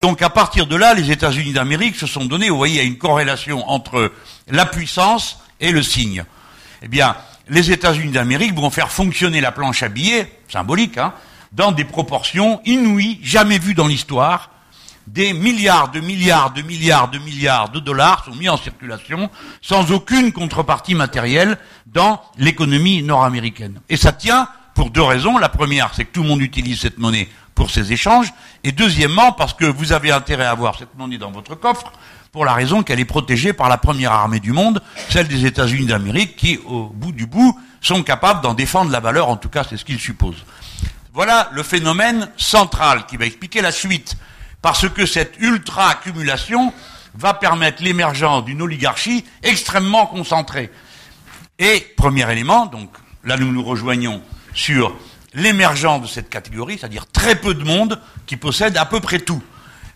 Donc à partir de là, les États-Unis d'Amérique se sont donnés, vous voyez, il y a une corrélation entre la puissance et le signe. Eh bien, les États-Unis d'Amérique vont faire fonctionner la planche à billets, symbolique, hein, dans des proportions inouïes, jamais vues dans l'histoire. Des milliards de milliards de milliards de milliards de dollars sont mis en circulation sans aucune contrepartie matérielle dans l'économie nord-américaine. Et ça tient pour deux raisons. La première, c'est que tout le monde utilise cette monnaie pour ses échanges. Et deuxièmement, parce que vous avez intérêt à avoir cette monnaie dans votre coffre pour la raison qu'elle est protégée par la première armée du monde, celle des États-Unis d'Amérique, qui, au bout du bout, sont capables d'en défendre la valeur. En tout cas, c'est ce qu'ils supposent. Voilà le phénomène central qui va expliquer la suite. Parce que cette ultra-accumulation va permettre l'émergence d'une oligarchie extrêmement concentrée. Et, premier élément, donc là nous nous rejoignons sur l'émergence de cette catégorie, c'est-à-dire très peu de monde qui possède à peu près tout.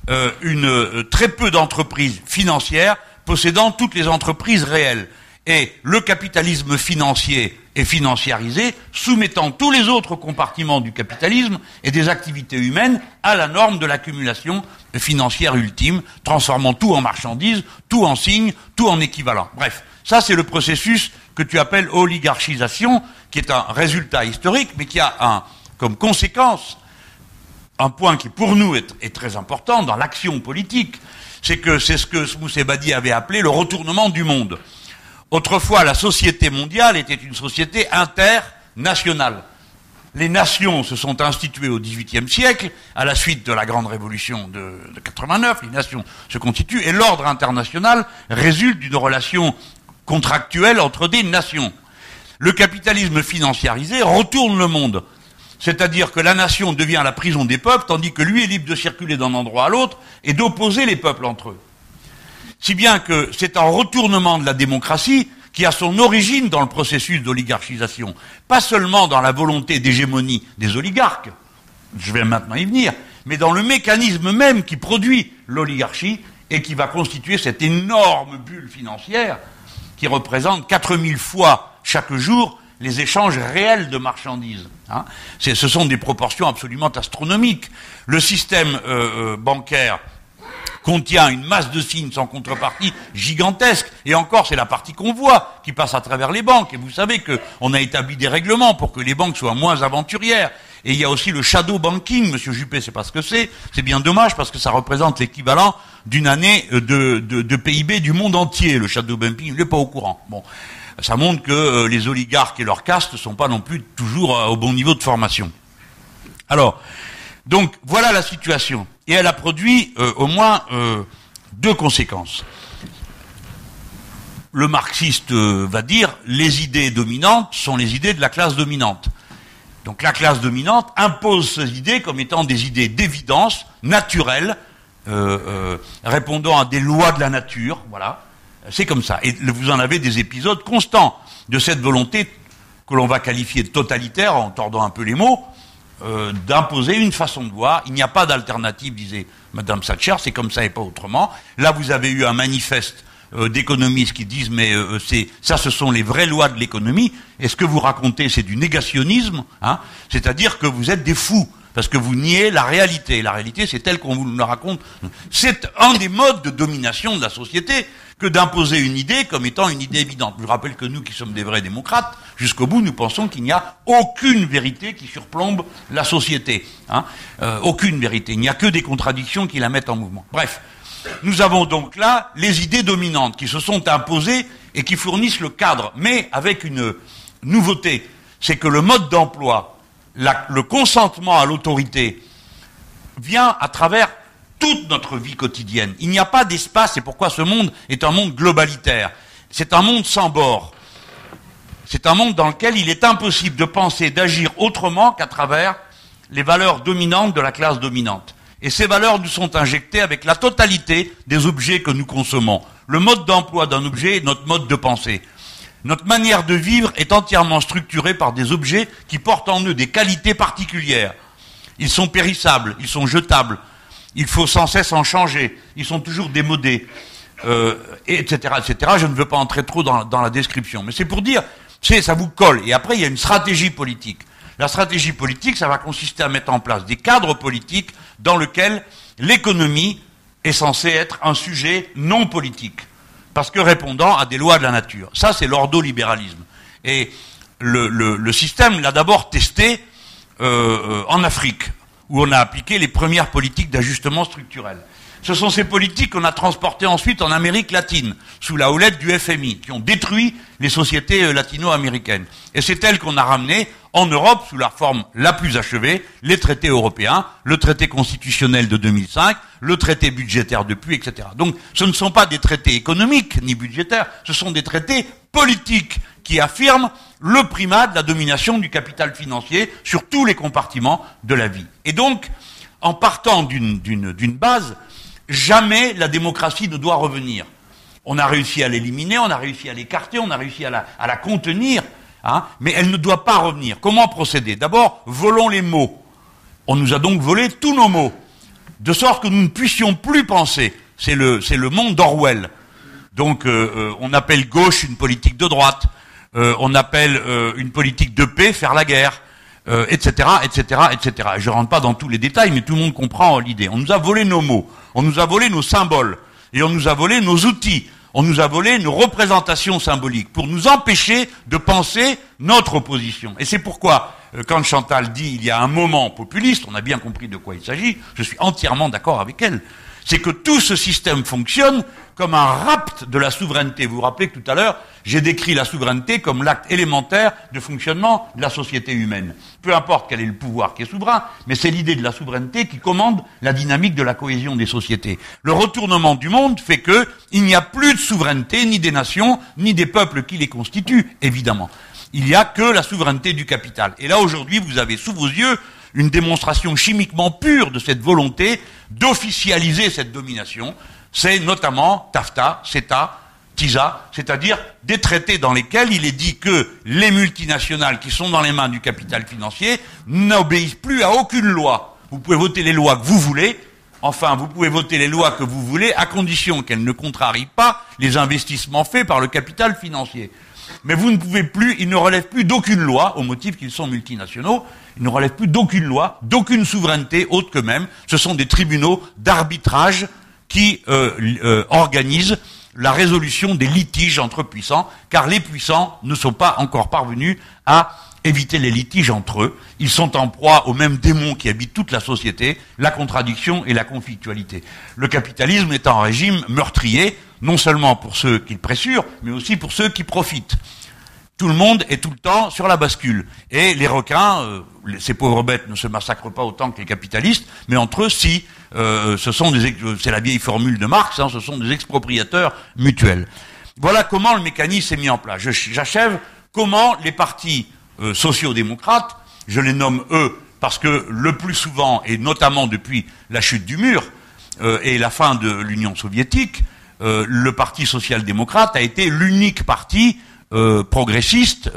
Très peu d'entreprises financières possédant toutes les entreprises réelles. Et le capitalisme financier est financiarisé, soumettant tous les autres compartiments du capitalisme et des activités humaines à la norme de l'accumulation financière ultime, transformant tout en marchandises, tout en signes, tout en équivalent. Bref, ça c'est le processus que tu appelles oligarchisation, qui est un résultat historique, mais qui a comme conséquence un point qui pour nous est très important dans l'action politique, c'est ce que Smous-Ebadi avait appelé le retournement du monde. Autrefois, la société mondiale était une société internationale. Les nations se sont instituées au XVIIIe siècle, à la suite de la grande révolution de 89, les nations se constituent, et l'ordre international résulte d'une relation contractuelle entre des nations. Le capitalisme financiarisé retourne le monde. C'est-à-dire que la nation devient la prison des peuples, tandis que lui est libre de circuler d'un endroit à l'autre et d'opposer les peuples entre eux. Si bien que c'est un retournement de la démocratie qui a son origine dans le processus d'oligarchisation, pas seulement dans la volonté d'hégémonie des oligarques, je vais maintenant y venir, mais dans le mécanisme même qui produit l'oligarchie et qui va constituer cette énorme bulle financière qui représente 4000 fois chaque jour les échanges réels de marchandises. Hein. Ce sont des proportions absolument astronomiques. Le système bancaire contient une masse de signes sans contrepartie gigantesque. Et encore, c'est la partie qu'on voit qui passe à travers les banques. Et vous savez qu'on a établi des règlements pour que les banques soient moins aventurières. Et il y a aussi le shadow banking. Monsieur Juppé, c'est pas ce que c'est. C'est bien dommage parce que ça représente l'équivalent d'une année de PIB du monde entier. Le shadow banking, il n'est pas au courant. Bon. Ça montre que les oligarques et leurs castes ne sont pas non plus toujours au bon niveau de formation. Alors, donc, voilà la situation. Et elle a produit au moins deux conséquences. Le marxiste va dire les idées dominantes sont les idées de la classe dominante. Donc la classe dominante impose ces idées comme étant des idées d'évidence naturelles, répondant à des lois de la nature, voilà. C'est comme ça. Et vous en avez des épisodes constants de cette volonté que l'on va qualifier de totalitaire, en tordant un peu les mots, d'imposer une façon de voir. Il n'y a pas d'alternative, disait Madame Thatcher, c'est comme ça et pas autrement. Là, vous avez eu un manifeste d'économistes qui disent mais ce sont les vraies lois de l'économie. Et ce que vous racontez, c'est du négationnisme, hein, c'est-à-dire que vous êtes des fous. Parce que vous niez la réalité. La réalité, c'est telle qu'on vous la raconte. C'est un des modes de domination de la société que d'imposer une idée comme étant une idée évidente. Je rappelle que nous, qui sommes des vrais démocrates, jusqu'au bout, nous pensons qu'il n'y a aucune vérité qui surplombe la société. Hein, aucune vérité. Il n'y a que des contradictions qui la mettent en mouvement. Bref, nous avons donc là les idées dominantes qui se sont imposées et qui fournissent le cadre, mais avec une nouveauté. C'est que le mode d'emploi, le consentement à l'autorité vient à travers toute notre vie quotidienne. Il n'y a pas d'espace, c'est pourquoi ce monde est un monde globalitaire. C'est un monde sans bord. C'est un monde dans lequel il est impossible de penser, d'agir autrement qu'à travers les valeurs dominantes de la classe dominante. Et ces valeurs nous sont injectées avec la totalité des objets que nous consommons. Le mode d'emploi d'un objet est notre mode de pensée. Notre manière de vivre est entièrement structurée par des objets qui portent en eux des qualités particulières. Ils sont périssables, ils sont jetables, il faut sans cesse en changer, ils sont toujours démodés, etc., etc. Je ne veux pas entrer trop dans la description, mais c'est pour dire, ça vous colle. Et après, il y a une stratégie politique. La stratégie politique, ça va consister à mettre en place des cadres politiques dans lesquels l'économie est censée être un sujet non politique, parce que répondant à des lois de la nature. Ça, c'est l'ordolibéralisme. Et le système l'a d'abord testé en Afrique, où on a appliqué les premières politiques d'ajustement structurel. Ce sont ces politiques qu'on a transportées ensuite en Amérique latine, sous la houlette du FMI, qui ont détruit les sociétés latino-américaines. Et c'est elles qu'on a ramenées en Europe, sous la forme la plus achevée, les traités européens, le traité constitutionnel de 2005, le traité budgétaire depuis, etc. Donc ce ne sont pas des traités économiques ni budgétaires, ce sont des traités politiques qui affirment le primat de la domination du capital financier sur tous les compartiments de la vie. Et donc, en partant d'une base, jamais la démocratie ne doit revenir. On a réussi à l'éliminer, on a réussi à l'écarter, on a réussi à la contenir, hein, mais elle ne doit pas revenir. Comment procéder? D'abord, volons les mots. On nous a donc volé tous nos mots, de sorte que nous ne puissions plus penser. C'est le monde d'Orwell. Donc, on appelle gauche une politique de droite, on appelle une politique de paix faire la guerre, etc., etc., etc. Je ne rentre pas dans tous les détails, mais tout le monde comprend l'idée. On nous a volé nos mots, on nous a volé nos symboles, et on nous a volé nos outils, on nous a volé nos représentations symboliques, pour nous empêcher de penser notre opposition. Et c'est pourquoi, quand Chantal dit il y a un moment populiste, on a bien compris de quoi il s'agit, je suis entièrement d'accord avec elle. C'est que tout ce système fonctionne comme un rapt de la souveraineté. Vous vous rappelez que tout à l'heure, j'ai décrit la souveraineté comme l'acte élémentaire de fonctionnement de la société humaine. Peu importe quel est le pouvoir qui est souverain, mais c'est l'idée de la souveraineté qui commande la dynamique de la cohésion des sociétés. Le retournement du monde fait que il n'y a plus de souveraineté, ni des nations, ni des peuples qui les constituent, évidemment. Il n'y a que la souveraineté du capital. Et là, aujourd'hui, vous avez sous vos yeux une démonstration chimiquement pure de cette volonté d'officialiser cette domination. C'est notamment TAFTA, CETA, TISA, c'est-à-dire des traités dans lesquels il est dit que les multinationales qui sont dans les mains du capital financier n'obéissent plus à aucune loi. Vous pouvez voter les lois que vous voulez, enfin vous pouvez voter les lois que vous voulez, à condition qu'elles ne contrarient pas les investissements faits par le capital financier. Mais vous ne pouvez plus, ils ne relèvent plus d'aucune loi, au motif qu'ils sont multinationaux, ils ne relèvent plus d'aucune loi, d'aucune souveraineté autre qu'eux-mêmes. Ce sont des tribunaux d'arbitrage qui organisent la résolution des litiges entre puissants, car les puissants ne sont pas encore parvenus à éviter les litiges entre eux. Ils sont en proie aux mêmes démons qui habitent toute la société, la contradiction et la conflictualité. Le capitalisme est un régime meurtrier, non seulement pour ceux qui le pressurent, mais aussi pour ceux qui profitent. Tout le monde est tout le temps sur la bascule. Et les requins, ces pauvres bêtes ne se massacrent pas autant que les capitalistes, mais entre eux, si, c'est la vieille formule de Marx, hein, ce sont des expropriateurs mutuels. Voilà comment le mécanisme est mis en place. J'achève comment les partis sociaux-démocrates, je les nomme eux, parce que le plus souvent, et notamment depuis la chute du mur et la fin de l'Union soviétique, le parti social-démocrate a été l'unique parti progressiste,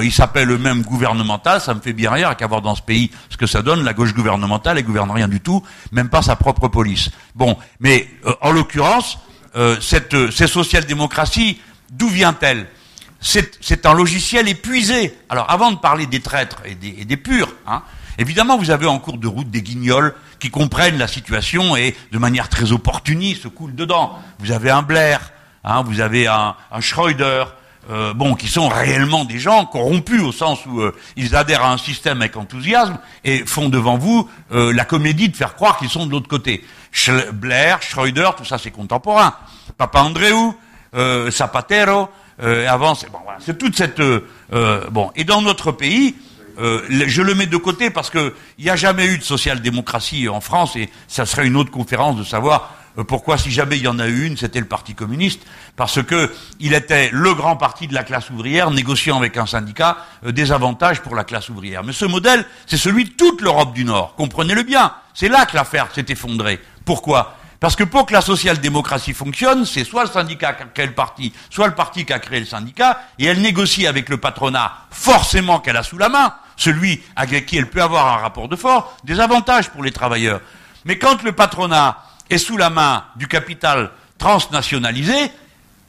il s'appelle eux-mêmes gouvernemental, ça me fait bien rire qu'à voir dans ce pays ce que ça donne, la gauche gouvernementale, elle gouverne rien du tout, même pas sa propre police. Bon, mais en l'occurrence, ces social-démocraties, d'où vient-elle? C'est un logiciel épuisé. Alors avant de parler des traîtres et des purs, hein, évidemment vous avez en cours de route des guignols qui comprennent la situation et de manière très opportuniste se coulent dedans. Vous avez un Blair, hein, vous avez un Schröder, qui sont réellement des gens corrompus au sens où ils adhèrent à un système avec enthousiasme et font devant vous la comédie de faire croire qu'ils sont de l'autre côté. Blair, Schröder, tout ça c'est contemporain. Papandreou, Zapatero, avant, c'est toute cette et dans notre pays, je le mets de côté parce que il n'y a jamais eu de social-démocratie en France et ça serait une autre conférence de savoir pourquoi, si jamais il y en a eu une, c'était le Parti communiste, parce que il était le grand parti de la classe ouvrière, négociant avec un syndicat des avantages pour la classe ouvrière. Mais ce modèle, c'est celui de toute l'Europe du Nord. Comprenez-le bien. C'est là que l'affaire s'est effondrée. Pourquoi? Parce que pour que la social-démocratie fonctionne, c'est soit le syndicat qui a créé le parti, soit le parti qui a créé le syndicat, et elle négocie avec le patronat, forcément qu'elle a sous la main, celui avec qui elle peut avoir un rapport de force, des avantages pour les travailleurs. Mais quand le patronat est sous la main du capital transnationalisé,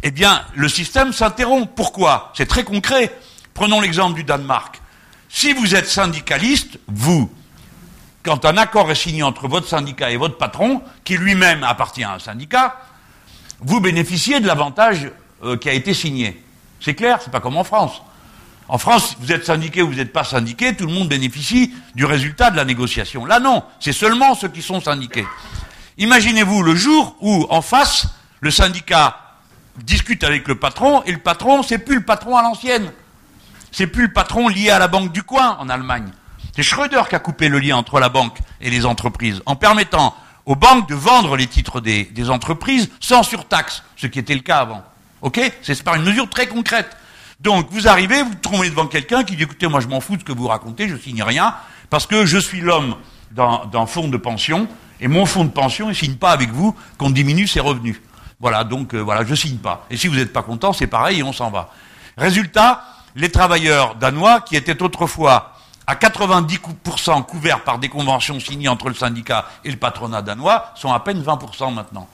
eh bien, le système s'interrompt. Pourquoi? C'est très concret. Prenons l'exemple du Danemark. Si vous êtes syndicaliste, vous, quand un accord est signé entre votre syndicat et votre patron, qui lui-même appartient à un syndicat, vous bénéficiez de l'avantage qui a été signé. C'est clair, c'est pas comme en France. En France, si vous êtes syndiqué ou vous n'êtes pas syndiqué, tout le monde bénéficie du résultat de la négociation. Là, non, c'est seulement ceux qui sont syndiqués. Imaginez-vous le jour où, en face, le syndicat discute avec le patron, et le patron, c'est plus le patron à l'ancienne. C'est plus le patron lié à la banque du coin, en Allemagne. C'est Schröder qui a coupé le lien entre la banque et les entreprises, en permettant aux banques de vendre les titres des entreprises sans surtaxe, ce qui était le cas avant. Ok ? C'est par une mesure très concrète. Donc, vous arrivez, vous tombez devant quelqu'un qui dit, écoutez, moi je m'en fous de ce que vous racontez, je signe rien, parce que je suis l'homme d'un fonds de pension, et mon fonds de pension, il signe pas avec vous qu'on diminue ses revenus. Voilà, donc, voilà, je signe pas. Et si vous n'êtes pas content, c'est pareil et on s'en va. Résultat, les travailleurs danois, qui étaient autrefois à 90% couverts par des conventions signées entre le syndicat et le patronat danois, sont à peine 20% maintenant.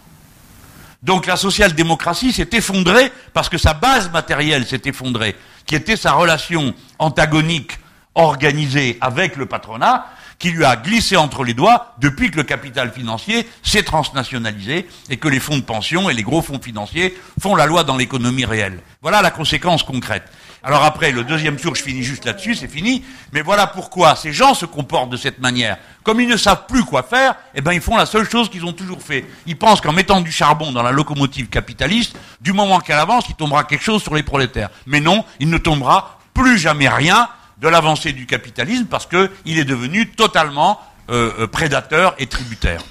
Donc la social-démocratie s'est effondrée parce que sa base matérielle s'est effondrée, qui était sa relation antagonique, organisée avec le patronat, qui lui a glissé entre les doigts depuis que le capital financier s'est transnationalisé et que les fonds de pension et les gros fonds financiers font la loi dans l'économie réelle. Voilà la conséquence concrète. Alors après, le deuxième tour, je finis juste là-dessus, c'est fini, mais voilà pourquoi ces gens se comportent de cette manière. Comme ils ne savent plus quoi faire, eh ben ils font la seule chose qu'ils ont toujours fait. Ils pensent qu'en mettant du charbon dans la locomotive capitaliste, du moment qu'elle avance, il tombera quelque chose sur les prolétaires. Mais non, il ne tombera plus jamais rien de l'avancée du capitalisme parce qu'il est devenu totalement prédateur et tributaire.